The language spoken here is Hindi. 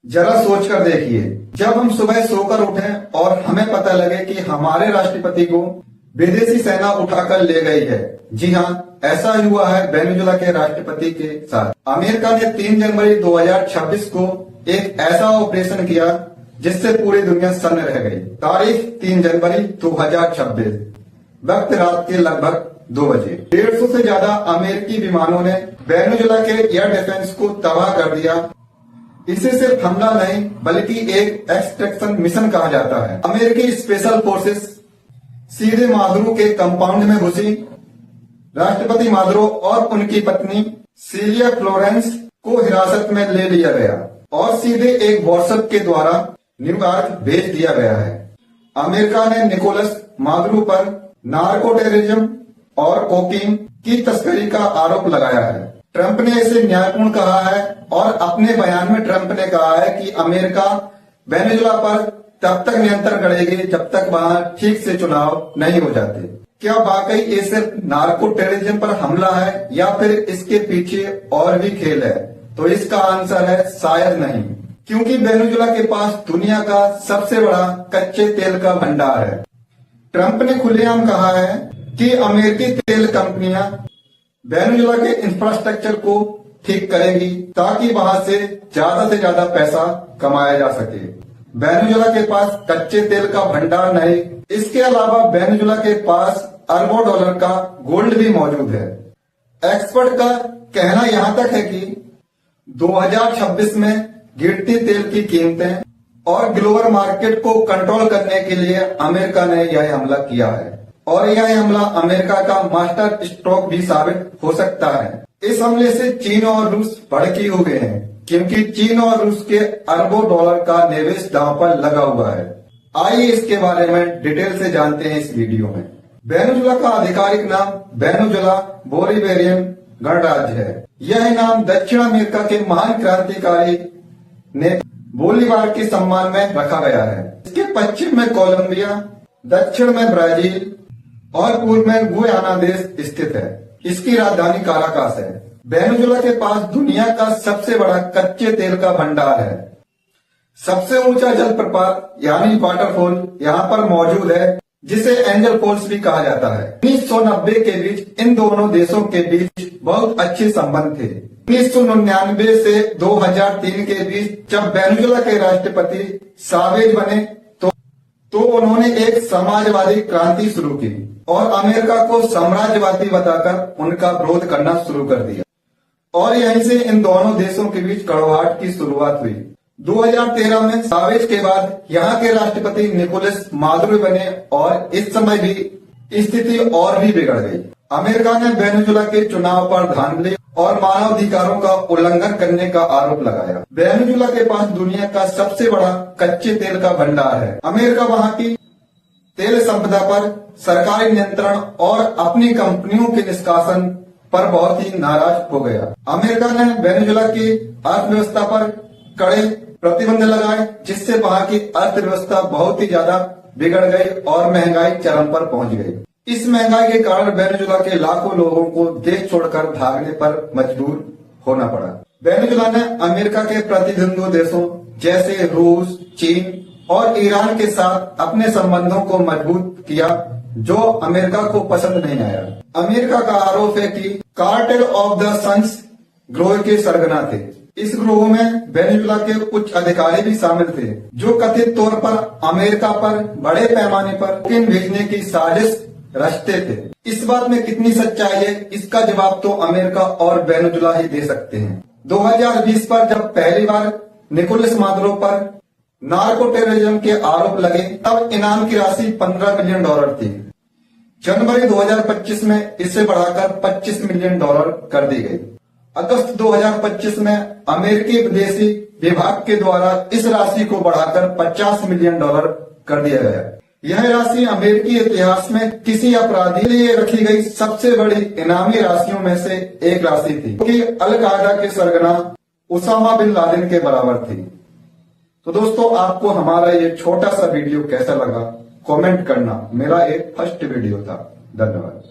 जरा सोचकर देखिए, जब हम सुबह सोकर उठें और हमें पता लगे कि हमारे राष्ट्रपति को विदेशी सेना उठाकर ले गई है। जी हाँ, ऐसा हुआ है वेनेजुएला के राष्ट्रपति के साथ। अमेरिका ने 3 जनवरी 2026 को एक ऐसा ऑपरेशन किया जिससे पूरी दुनिया सन्न रह गई। तारीख 3 जनवरी 2026, वक्त रात के लगभग 2 बजे। 150 से ज्यादा अमेरिकी विमानों ने वेनेजुएला के एयर डिफेंस को तबाह कर दिया। इसे सिर्फ हमला नहीं बल्कि एक एक्सट्रैक्शन मिशन कहा जाता है। अमेरिकी स्पेशल फोर्सेस सीधे मादुरो के कंपाउंड में घुसी। राष्ट्रपति मादुरो और उनकी पत्नी सिलिया फ्लोरेंस को हिरासत में ले लिया गया और सीधे एक व्हाट्सएप के द्वारा न्यूयॉर्क भेज दिया गया है। अमेरिका ने निकोलस मादुरो पर नार्को टेररिज्म और कोकीन की तस्करी का आरोप लगाया है। ट्रंप ने इसे न्यायपूर्ण कहा है और अपने बयान में ट्रंप ने कहा है कि अमेरिका वेनेजुएला पर तब तक नियंत्रण करेगी जब तक वहां ठीक से चुनाव नहीं हो जाते। क्या वाकई ये सिर्फ नार्को टेररिज्म पर हमला है या फिर इसके पीछे और भी खेल है? तो इसका आंसर है शायद नहीं, क्योंकि वेनेजुएला के पास दुनिया का सबसे बड़ा कच्चे तेल का भंडार है। ट्रंप ने खुलेआम कहा है कि अमेरिकी तेल कंपनियां वेनेजुएला के इंफ्रास्ट्रक्चर को ठीक करेगी ताकि वहां से ज्यादा पैसा कमाया जा सके। वेनेजुएला के पास कच्चे तेल का भंडार नहीं, इसके अलावा वेनेजुएला के पास अरबों डॉलर का गोल्ड भी मौजूद है। एक्सपर्ट का कहना यहां तक है कि 2026 में गिरती तेल की कीमतें और ग्लोबल मार्केट को कंट्रोल करने के लिए अमेरिका ने यह हमला किया है और यह हमला अमेरिका का मास्टर स्ट्रोक भी साबित हो सकता है। इस हमले से चीन और रूस भड़की हुए हैं क्योंकि चीन और रूस के अरबों डॉलर का निवेश दांव पर लगा हुआ है। आइए इसके बारे में डिटेल से जानते हैं इस वीडियो में। वेनेजुएला का आधिकारिक नाम वेनेजुएला बोलिवेरियन गणराज्य है। यह नाम दक्षिण अमेरिका के महान क्रांतिकारी ने बोलीवार के सम्मान में रखा गया है। इसके पश्चिम में कोलंबिया, दक्षिण में ब्राजील और पूर्व में गुयाना देश स्थित है। इसकी राजधानी काराकास है। वेनेजुएला के पास दुनिया का सबसे बड़ा कच्चे तेल का भंडार है। सबसे ऊंचा जलप्रपात यानी वाटरफॉल यहाँ पर मौजूद है, जिसे एंजल फॉल्स भी कहा जाता है। 1990 के बीच इन दोनों देशों के बीच बहुत अच्छे संबंध थे। 1999 से 2003 के बीच जब वेनेजुएला के राष्ट्रपति सावेज बने तो उन्होंने एक समाजवादी क्रांति शुरू की और अमेरिका को साम्राज्यवादी बताकर उनका विरोध करना शुरू कर दिया और यहीं से इन दोनों देशों के बीच कड़वाहट की शुरुआत हुई। 2013 में सावेज के बाद यहाँ के राष्ट्रपति निकोलस मादुरो बने और इस समय भी स्थिति और भी बिगड़ गई। अमेरिका ने वेनेजुएला के चुनाव पर धांधली और मानवाधिकारों का उल्लंघन करने का आरोप लगाया। वेनेजुएला के पास दुनिया का सबसे बड़ा कच्चे तेल का भंडार है। अमेरिका वहां की तेल संपदा पर सरकारी नियंत्रण और अपनी कंपनियों के निष्कासन पर बहुत ही नाराज हो गया। अमेरिका ने वेनेजुएला की अर्थव्यवस्था पर कड़े प्रतिबंध लगाए, जिससे वहां की अर्थव्यवस्था बहुत ही ज्यादा बिगड़ गई और महंगाई चरम पर पहुंच गई। इस महंगाई के कारण वेनेजुएला के लाखों लोगों को देश छोड़कर भागने पर मजबूर होना पड़ा। वेनेजुएला ने अमेरिका के प्रतिद्वंदी देशों जैसे रूस, चीन और ईरान के साथ अपने संबंधों को मजबूत किया, जो अमेरिका को पसंद नहीं आया। अमेरिका का आरोप है कि कार्टेल ऑफ द सन्स ग्रोह के सरगना थे। इस ग्रोह में वेनेजुएला के उच्च अधिकारी भी शामिल थे, जो कथित तौर पर अमेरिका पर बड़े पैमाने पर कोकीन भेजने की साजिश रचते थे। इस बात में कितनी सच्चाई है, इसका जवाब तो अमेरिका और वेनेजुएला ही दे सकते हैं। 2020 पर जब पहली बार निकोलस मादुरो पर नार्को टेररिज्म के आरोप लगे, तब इनाम की राशि $15 मिलियन थी। जनवरी 2025 में इसे बढ़ाकर $25 मिलियन कर दी गई। अगस्त 2025 में अमेरिकी विदेशी विभाग के द्वारा इस राशि को बढ़ाकर $50 मिलियन कर दिया गया। यह राशि अमेरिकी इतिहास में किसी अपराधी के लिए रखी गई सबसे बड़ी इनामी राशियों में से एक राशि थी, क्योंकि अल-कायदा के सरगना उसामा बिन लादेन के बराबर थी। तो दोस्तों, आपको हमारा ये छोटा सा वीडियो कैसा लगा, कमेंट करना। मेरा एक फर्स्ट वीडियो था। धन्यवाद।